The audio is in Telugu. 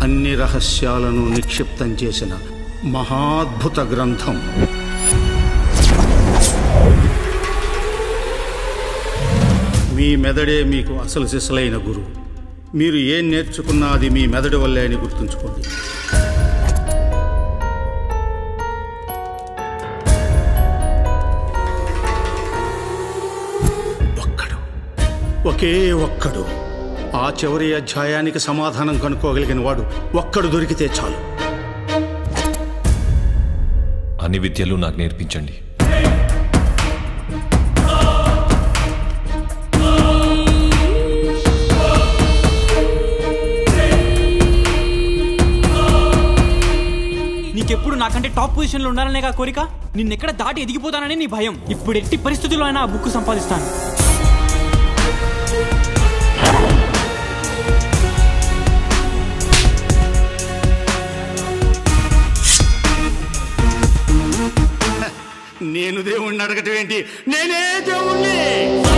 అన్ని రహస్యాలను నిక్షిప్తం చేసిన మహాద్భుత గ్రంథం. మీ మెదడే మీకు అసలు సిసలైన గురువు. మీరు ఏం నేర్చుకున్నా అది మీ మెదడు వల్లే అని గుర్తుంచుకోండి. ఒకే ఒక్కడు ఆ చివరి అధ్యాయానికి సమాధానం కనుక్కోగలిగిన వాడు ఒక్కడు దొరికితే చాలు. అన్ని విద్యలు నాకు నేర్పించండి. నీకెప్పుడు నాకంటే టాప్ పొజిషన్లో ఉండాలనే కోరిక. నిన్నెక్కడ దాటి ఎదిగిపోతానని నీ భయం. ఇప్పుడు ఎట్టి పరిస్థితుల్లో అయినా ఆ బుక్ సంపాదిస్తాను. నేను దేవుణ్ణి అడగటం ఏంటి? నేనే దేవుణ్ణి.